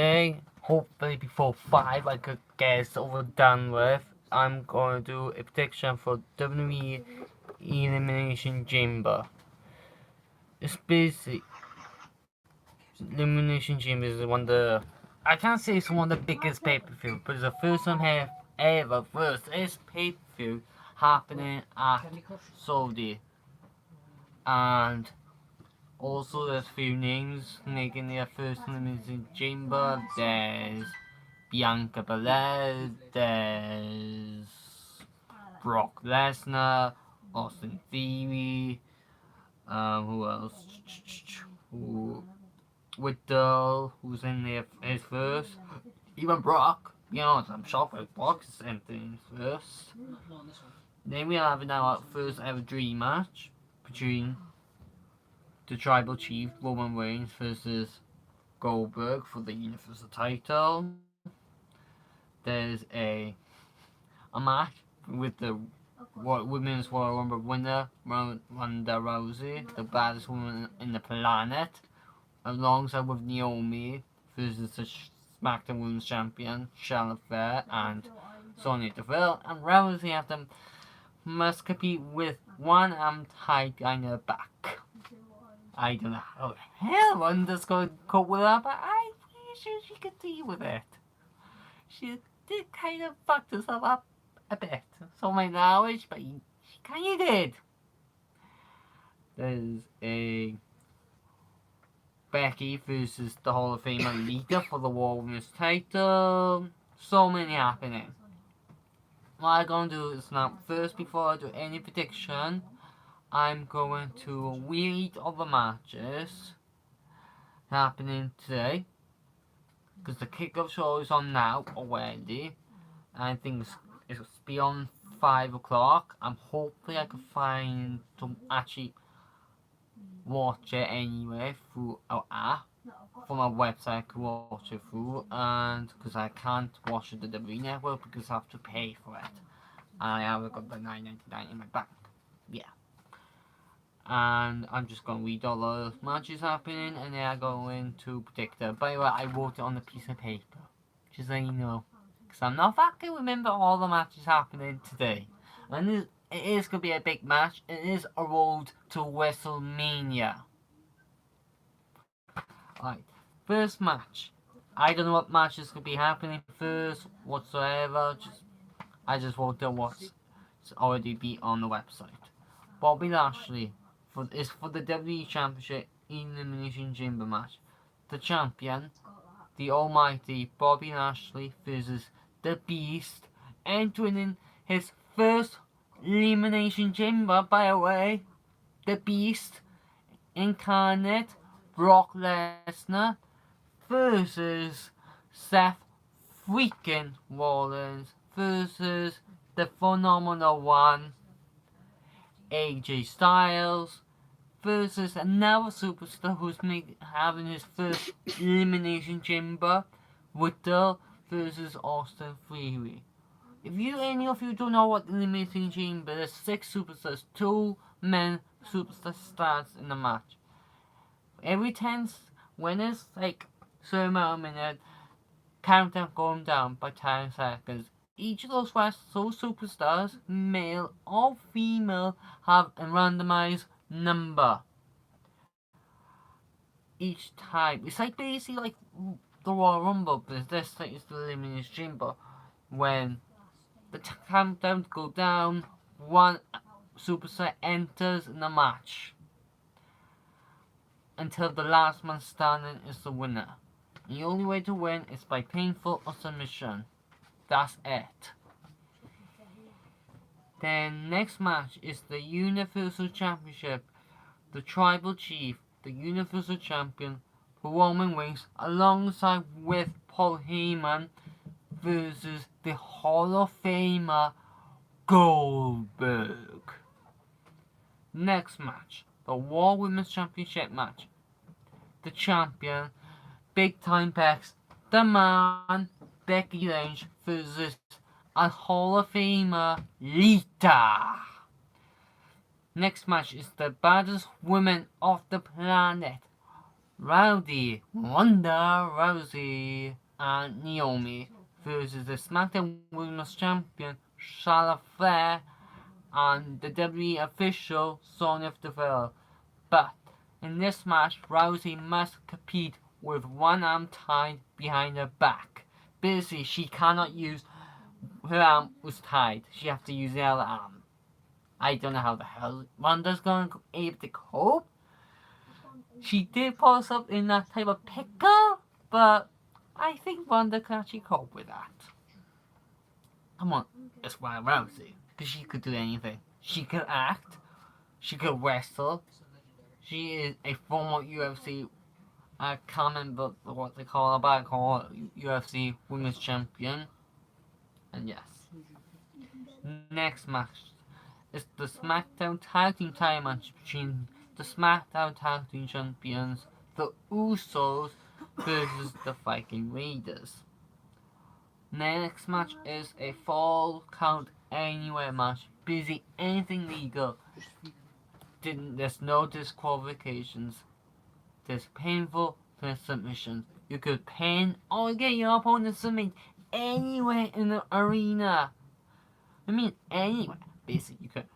today, hopefully before 5 I could get it over done with. I'm going to do a prediction for WWE Elimination Chamber. It's basically Elimination Chamber is one of the, I can't say it's one of the biggest pay-per-view, but it's the first time ever first pay-per-view happening at Saudi. And also there's a few names making their first Elimination Chamber. There's Bianca, Belair, there's Brock Lesnar, Austin Theory, who else? Riddle, who's in there is first. Even Brock, I'm shocked that Brock is entering first. Then we have now our first ever dream match between the Tribal Chief Roman Reigns versus Goldberg for the Universal title. There's a match with the Women's Royal Rumble winner Ronda Rousey, the baddest woman in the planet, alongside with Naomi versus the SmackDown Women's Champion Flair and Sonya Deville, and Rousey after must compete with one arm tied behind her back. I don't know how the hell Ronda's going to cope with that, but I'm pretty sure she could deal with it. She did kind of fuck herself up a bit, so my knowledge, but she kind of did. There's a Becky versus the Hall of Famer Lita for the Women's title. So many happening. What I'm going to do is now, first before I do any prediction, I'm going to read all the matches happening today. Because the kickoff show is on now already. And I think it's beyond 5 o'clock. I'm hopefully I can find to actually watch it anyway through our app. From our website I can watch it through, and because I can't watch it at the WWE Network because I have to pay for it. And I haven't got the $9.99 in my bank. Yeah. And I'm just going to read all the matches happening, and then I'm going to predict them. By the way, I wrote it on a piece of paper, just so you know, because I'm not fucking remember all the matches happening today. And it is going to be a big match. It is a road to WrestleMania. Alright, first match. I don't know what matches could be happening first, whatsoever. I just wrote down what's already be on the website. Bobby Lashley is for the WWE Championship Elimination Chamber match. The champion, the almighty Bobby Lashley versus the Beast, entering in his first Elimination Chamber, by the way. The Beast incarnate Brock Lesnar versus Seth Freakin Rollins versus the phenomenal one AJ Styles versus another superstar who's having his first Elimination Chamber, Riddle versus Austin Theory. If any of you don't know what Elimination Chamber is, 6 superstars, 2 men superstars starts in the match. Every 10 winners, like certain amount of minute, countdown going down by 10 seconds. Each of those superstars, male or female, have a randomized number each time. It's like basically like the Royal Rumble, but this is the Elimination Chamber. When the countdown go down, one superstar enters in the match until the last man standing is the winner. And the only way to win is by painful or submission. That's it. Then next match is the Universal Championship. The Tribal Chief, the Universal Champion, Roman Reigns, alongside with Paul Heyman versus the Hall of Famer Goldberg. Next match, the Raw Women's Championship match. The champion, Big Time Bex, the man, Becky Lynch versus a Hall of Famer, Lita. Next match is the baddest woman of the planet, Ronda Rousey and Naomi versus the SmackDown Women's Champion Charlotte Flair and the WWE official Sonya Deville. But in this match, Rousey must compete with one arm tied behind her back. Basically, she cannot use her arm was tied. She has to use the other arm. I don't know how the hell Ronda's going to be able to cope. She did put herself in that type of pickle, but I think Ronda can actually cope with that. Come on, it's Ronda Rousey. Because she could do anything. She could act. She could wrestle. She is a former UFC, I can't remember what they call her, but I call her UFC Women's Champion. And yes. Next match is the SmackDown Tag Team title match between the SmackDown Tag Team Champions, the Usos, versus the Viking Raiders. Next match is a Fall Count Anywhere match. Busy anything legal. There's no disqualifications. There's painful submissions. You could pin or get your opponent submit anywhere in the arena. I mean, anywhere. Basically, you could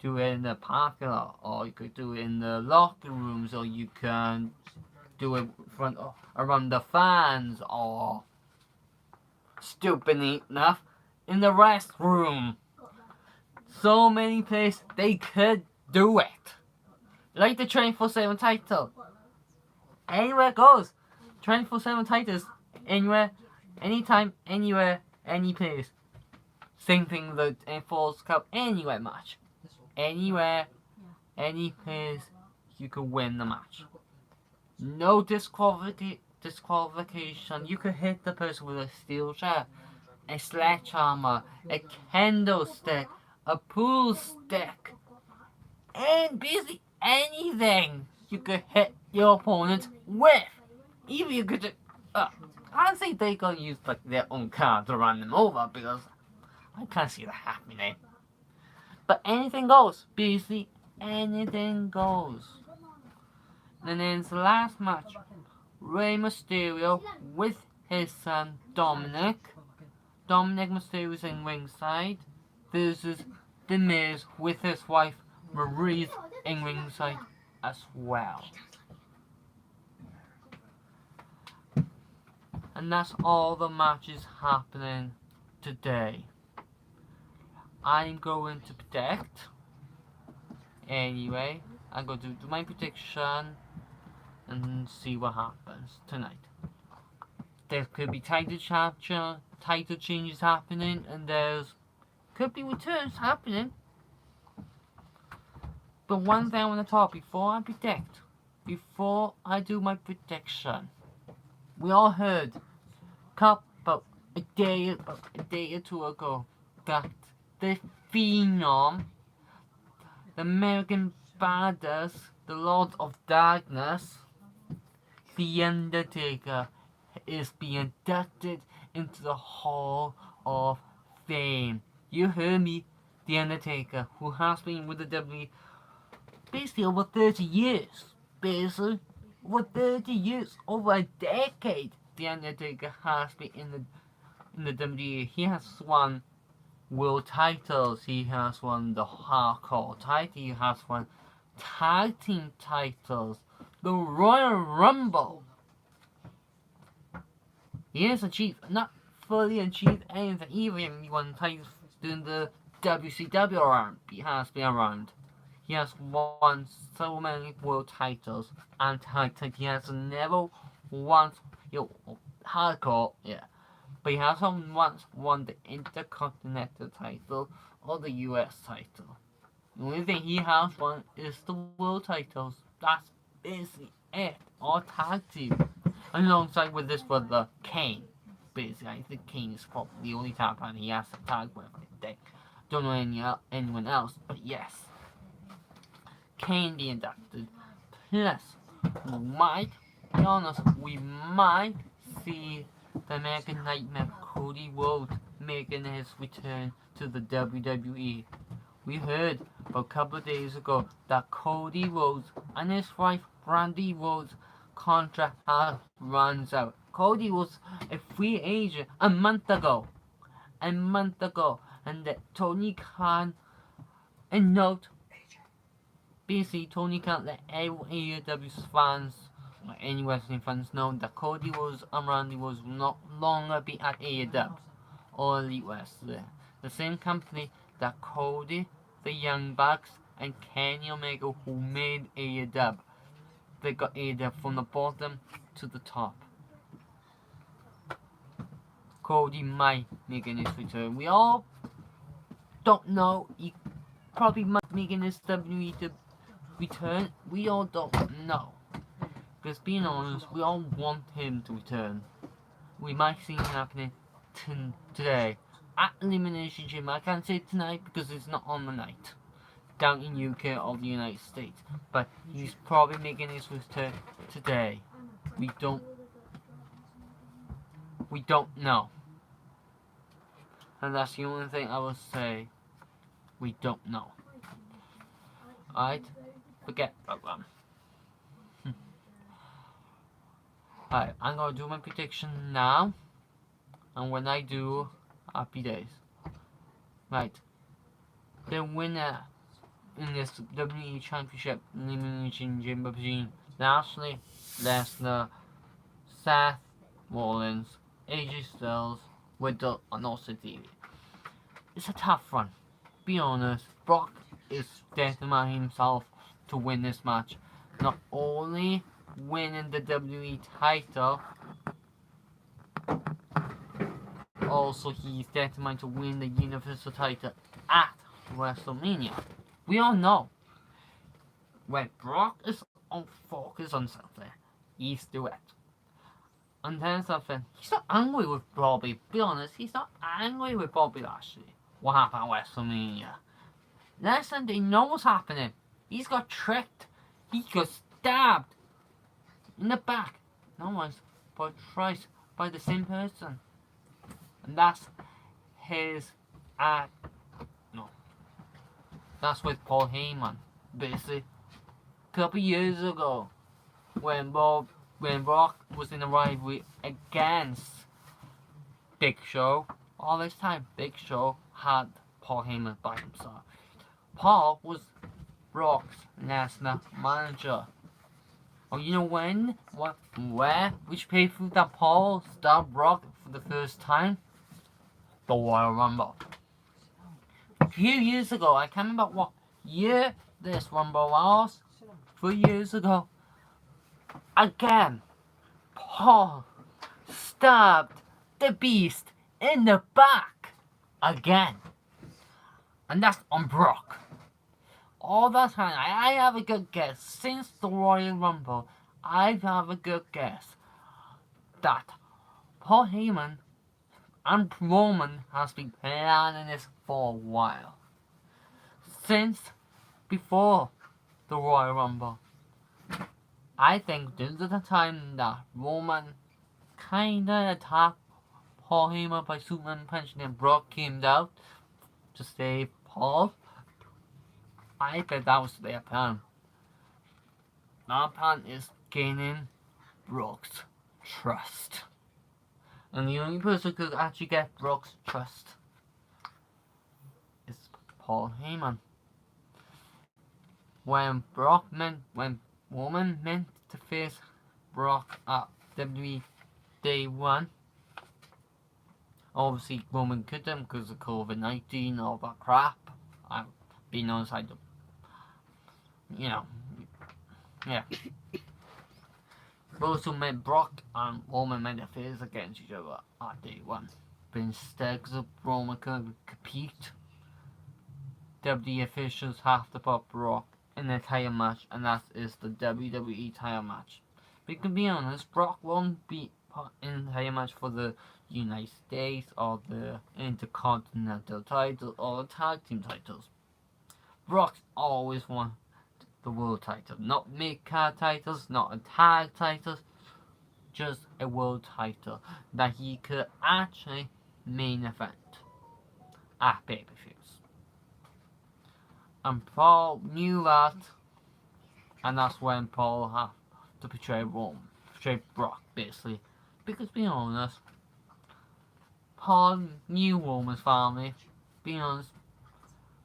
do it in the parking lot, or you could do it in the locker rooms, or you can do it around the fans, or stupidly enough, in the restroom. So many places they could do it. Like the 24/7 title. Anywhere it goes. 24/7 titles. Anywhere, anytime, anywhere, any place. Same thing with the Falls Cup Anywhere match. Anywhere, any place, you can win the match. No disqualification. You could hit the person with a steel chair, a sledgehammer, a kendo stick, a pool stick, and basically anything you could hit your opponent with. Even you could I say they gonna use like their own car to run them over, because I can't see that happening. But anything goes. Basically anything goes. And then it's the last match. Rey Mysterio with his son Dominic. Dominic Mysterio's in ringside versus The Miz with his wife Marie's in ringside as well. And that's all the matches happening today. I'm going to predict. Anyway, I'm going to do my prediction and see what happens tonight. There could be title changes happening, and there's could be returns happening. But one thing I want to talk before I predict, before I do my prediction, we all heard about a day or two ago that the Phenom, the American Badass, the Lord of Darkness, The Undertaker, is being inducted into the Hall of Fame. You heard me, The Undertaker, who has been with the WWE basically over 30 years. Basically, over 30 years, over a decade, The Undertaker has been in the WWE. He has won world titles, he has won the hardcore title, he has won tag team titles, the Royal Rumble. He has achieved, not fully achieved anything, even he won titles during the WCW run. He has been around. He has won so many world titles and tag titles. He has never once, hardcore, yeah. But he has once won the Intercontinental title or the US title. The only thing he has won is the world titles. That's basically it. All tag team. Alongside with this brother, Kane. Basically, I think Kane is probably the only tag partner he has to tag with, I think. Don't know anyone else, but yes. Kane be inducted. Plus, we might see the American Nightmare Cody Rhodes making his return to the WWE. We heard a couple of days ago that Cody Rhodes and his wife Brandy Rhodes contract has runs out. Cody was a free agent a month ago. And that Tony Khan, and note, basically Tony Khan let AEW fans, or any wrestling fans, know that Cody was Randy was not longer be at AEW or Elite Wrestling, the same company that Cody, the Young Bucks, and Kenny Omega, who made AEW. They got AEW from the bottom to the top. Cody might make his return. We all don't know. He probably might make his WWE return. We all don't know. Because being honest, we all want him to return. We might see it happening today at Elimination Chamber. I can't say tonight because it's not on the night down in UK or the United States. But he's probably making his return today. We don't know. And that's the only thing I will say. We don't know. Alright? Forget about them. Alright, I'm gonna do my prediction now. And when I do, happy days. Right. The winner in this WWE Championship Elimination Chamber between Lashley, Lesnar, Seth, Rollins, A.H. Riddle, and also Deville. It's a tough one. Be honest, Brock is determined himself to win this match. Not only winning the WWE title, also he's determined to win the Universal title at WrestleMania. We all know when Brock is on focus on something, he's do it. And then something, he's not angry with Bobby. Be honest, he's not angry with Bobby Lashley. What happened at WrestleMania? Last time they know what's happening. He's got tricked. He got stabbed in the back. No once, but twice by the same person. And that's his no. That's with Paul Heyman. Basically, a couple years ago, when Brock was in a rivalry against Big Show, all this time Big Show had Paul Heyman by himself. Paul was Brock's Lesnar manager. Oh, you know when, what, where, which pay-per-view that Paul stabbed Brock for the first time? The Royal Rumble. A few years ago, I can't remember what year this Rumble was. 3 years ago. Again, Paul stabbed the Beast in the back. Again. And that's on Brock. All that time, I have a good guess. Since the Royal Rumble, I have a good guess that Paul Heyman and Roman has been planning this for a while. Since before the Royal Rumble. I think this is the time that Roman kinda attacked Paul Heyman by Superman punching and Brock came out to save Paul. I bet that was their plan. Their plan is gaining Brock's trust. And the only person who could actually get Brock's trust is Paul Heyman. When Roman meant to face Brock at WWE Day 1, obviously Roman couldn't because of COVID-19, all that crap. I've been on side of, yeah. Also meant Brock and Roman meant to face against each other at Day 1. But instead, because Roman couldn't compete, WWE officials have to put Brock in the title match, and that is the WWE title match. But to be honest, Brock won't be put in the title match for the United States or the Intercontinental title or the tag team titles. Brock's always won the world title, not mid-card titles, not a tag titles, just a world title that he could actually main event at pay-per-views. And Paul knew that, and that's when Paul to portray Brock, basically. Because, being honest, Paul knew Roman's family. Being honest,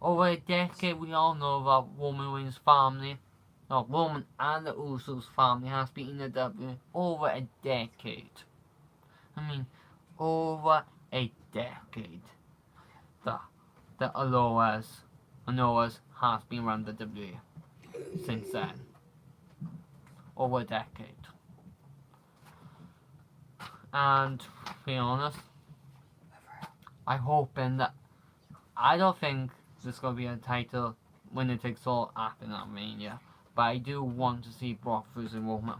over a decade, we all know that Roman Reigns' family, Roman and the Usos family has been in the WWE over a decade. I mean, over a decade. The Aloas has been around the WWE since then. Over a decade. And, to be honest, I don't think there's going to be a title winner takes all after that Mania. But I do want to see Brock versus Roman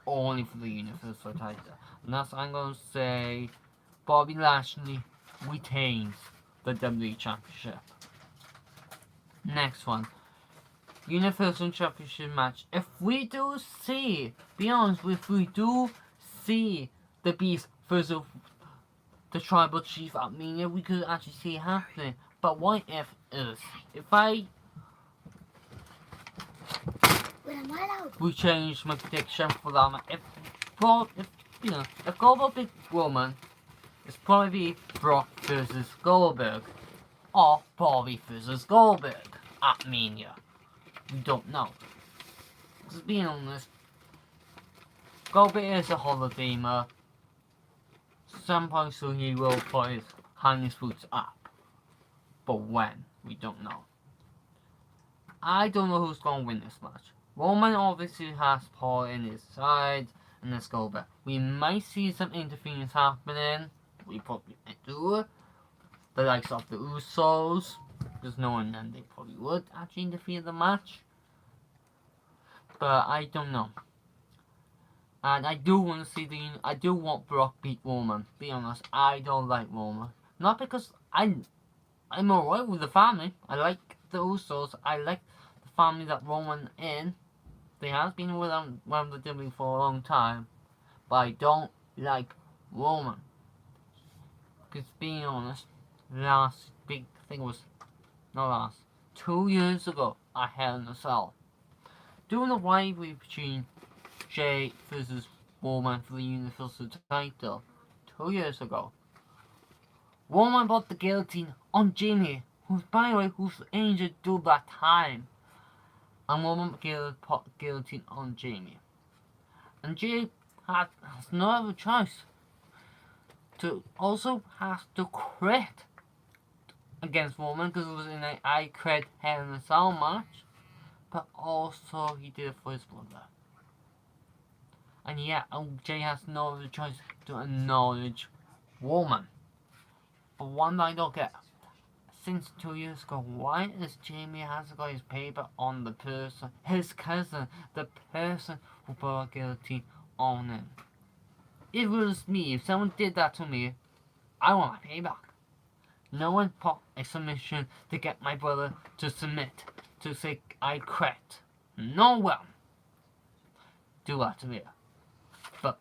only for the Universal title. And that's I'm going to say Bobby Lashley retains the WWE Championship. Next one. Universal Championship match. If we do see, be honest, if we do see the Beast versus the Tribal Chief at Mania, we could actually see it happening. But what if we change my prediction for that match? If Goldberg beat Roman, it's probably Brock versus Goldberg, or Bobby versus Goldberg at Mania. We don't know. Because being honest, Goldberg is a Hall of Famer. Some point soon he will hang his boots up. But when? We don't know. I don't know who's going to win this match. Roman obviously has Paul in his side, and let's go back. We might see some interference happening. We probably do. The likes of the Usos. There's no one then they probably would actually interfere in the match. But I don't know. And I do want to see I do want Brock beat Roman. Be honest, I don't like Roman. Not because I'm alright with the family. I like the Usos. I like the family that Roman in. They have been around the WWE for a long time. But I don't like Roman. Because being honest, last big thing was, 2 years ago, at Hell in a Cell. Doing a rivalry between Jay versus Roman for the Universal title 2 years ago. Roman brought the guillotine on Jamie, who's by the way injured during that time. And Roman put guillotine on Jamie. And Jay has no other choice. Has to quit against Roman because it was in an I Quit Hell in a Cell match. But also he did it for his brother. And yeah, Jay has no other choice to acknowledge Roman. But one thing I don't get, since 2 years ago, why is Jamie has got his paper on the person, his cousin, the person who put a guillotine on him? If it was me, if someone did that to me, I want my payback. No one put a submission to get my brother to submit, to say I quit. No one do that to me. But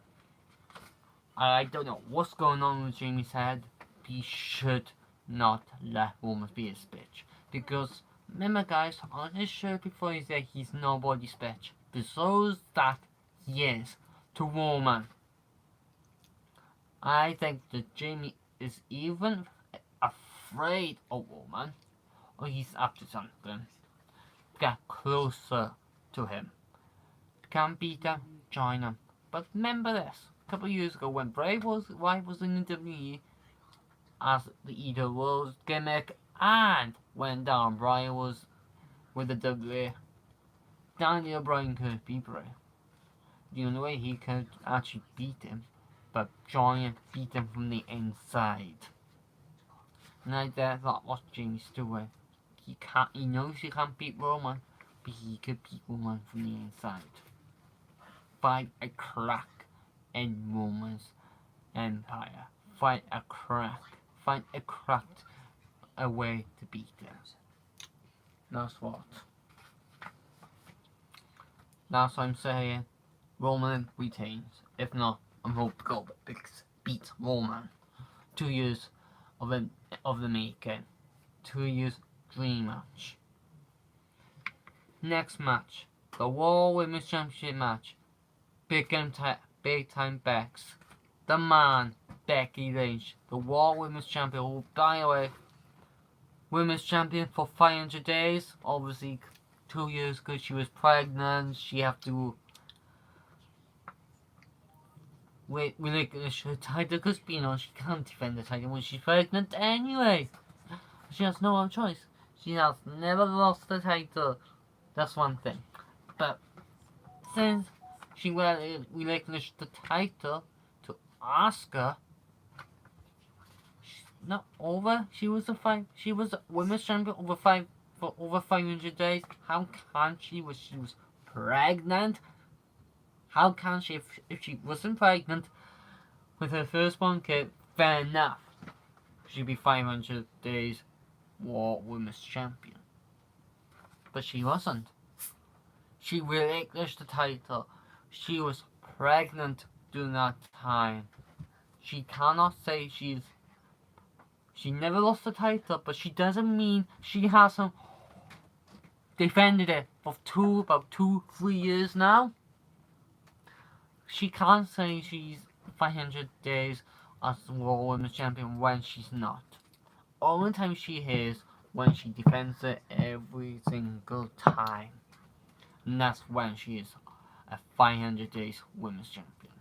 I don't know what's going on with Jamie's head. He should not let Roman be his bitch. Because remember guys, on his shirt before he said he's nobody's bitch. Besides that he is to Roman. I think that Jamie is even afraid of Roman, or he's up to something. Get closer to him. Can't beat him, join him. But remember this, a couple of years ago when Bray was in the WWE as the Eater World gimmick, and when Daniel Bryan was with the WWE, Daniel Bryan could beat Bray. The only way he could actually beat him, but Giant beat him from the inside. And I thought what Jamie's doing. He knows he can't beat Roman, but he could beat Roman from the inside. Find a crack in Roman's empire. Find a cracked a way to beat him. That's what I'm saying. Roman retains. If not, I'm hoping Goldberg beats Roman. 2 years of the making. 2 years dream match. Next match, the Raw Women's Championship match. big time Bex. The man, Becky Lynch, the Raw Women's Champion, who, by the way, Women's Champion for 500 days. Obviously, 2 years because she was pregnant. She had to relinquish her title because, you know, she can't defend the title when she's pregnant anyway. She has no other choice. She has never lost the title. That's one thing. But since she relinquished the title to Asuka, not over. She was a women's champion for over 500 days. How can she she was pregnant? How can she if she wasn't pregnant with her firstborn kid? Fair enough. She'd be 500 days Raw Women's Champion. But she wasn't. She relinquished the title. She was pregnant during that time. She cannot say she never lost the title, but she doesn't mean she hasn't defended it for about 2-3 years now. She can't say she's 500 days as the Raw Women's Champion when she's not. Only time she is when she defends it every single time. And that's when she is a 500 days Women's Champion.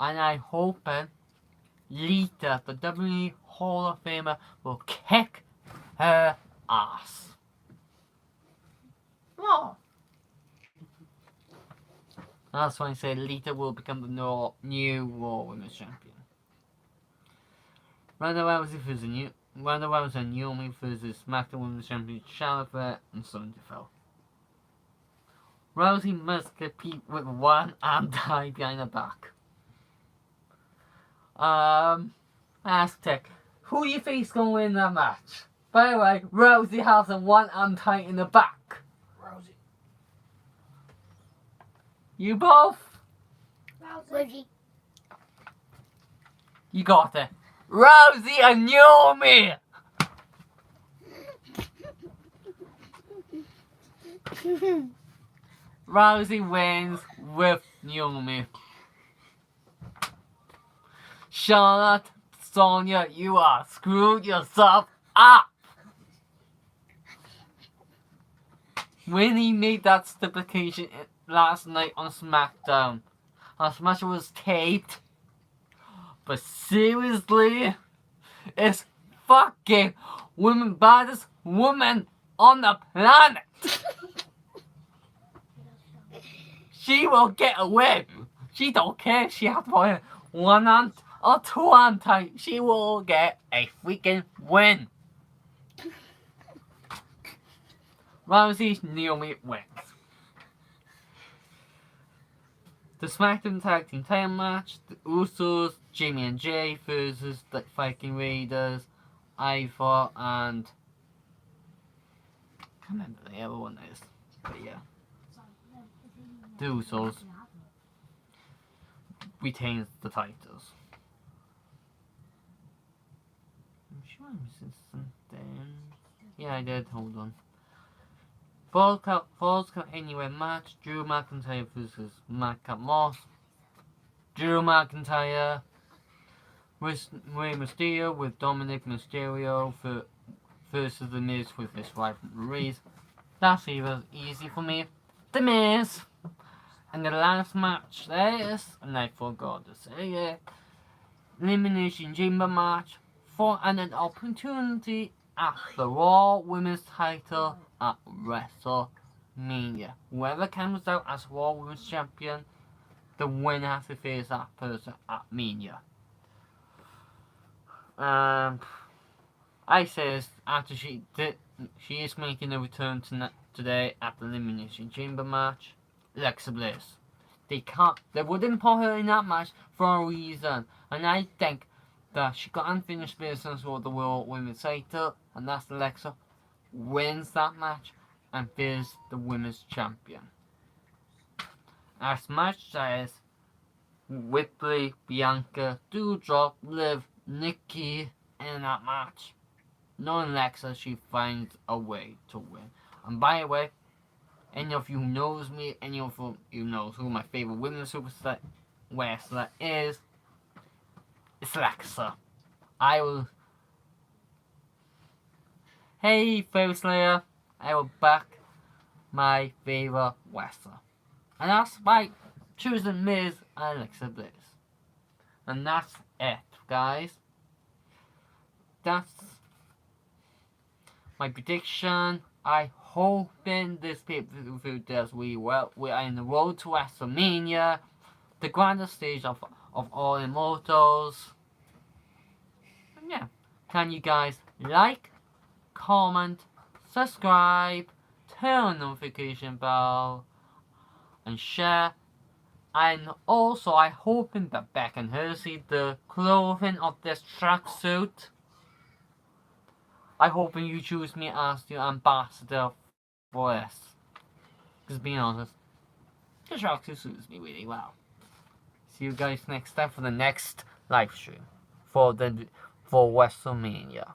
And I hope Lita, the WWE Hall of Famer, will kick her ass. Oh. That's why I say Lita will become the new Raw Women's Champion. Ronda Rousey and Naomi versus SmackDown Women's Champion Charlotte and Sonya Deville. Rousey must compete with one arm tied behind her back. Aztec, who do you think is going to win that match? By the way, Rousey has a one arm tied in the back. Rousey. You both? Rousey. You got it. Rousey and Naomi! Rousey wins with Naomi. Charlotte, Sonya, you are screwed yourself up! When he made that stipulation last night on SmackDown, SmackDown was taped. But seriously, it's fucking baddest woman on the planet. She will get a win. She don't care if she has to put one hand or two hand tight. She will get a freaking win. Rousey Naomi wins. The SmackDown Tag Team title match, the Usos, Jimmy and Jay versus the Viking Raiders, Ivor and I can't remember the other one is, but yeah. The Usos retains the titles. I'm sure I missed something. Yeah, I did, hold on. Falls Count Anywhere match, Drew McIntyre versus Madcap Moss. Drew McIntyre with Rey Mysterio with Dominic Mysterio versus The Miz with his rivalries. That's easy for me. The Miz. And the last match is, and I forgot to say it, Elimination Chamber match for an opportunity at the Raw Women's title at WrestleMania. Whoever comes out as Raw Women's Champion, the winner has to face that person at Mania. I say this after she is making a return today at the Elimination Chamber match. Alexa Bliss. They wouldn't put her in that match for a reason, and I think that she got unfinished business with the World Women's title, and that's Alexa wins that match and is the Women's Champion. As match says, Ripley, Bianca, Doudrop, Liv, Nikki in that match. Knowing Alexa, she finds a way to win. And by the way, Any of you who knows me, any of you knows who my favorite women's superstar wrestler is, it's Alexa. I will. Hey, favorite Slayer, I will back my favorite wrestler. And that's by choosing Miz and Alexa Bliss. And that's it, guys. That's my prediction. I hoping this pay-per-view does really well. We are in the road to WrestleMania, the grandest stage of all immortals. And yeah, can you guys like, comment, subscribe, turn on the notification bell, and share. And also, I hoping that Becky and her see the clothing of this tracksuit. I hoping you choose me as the ambassador for this. Because being honest, the tracksuit suits me really well. See you guys next time for the next live stream for WrestleMania.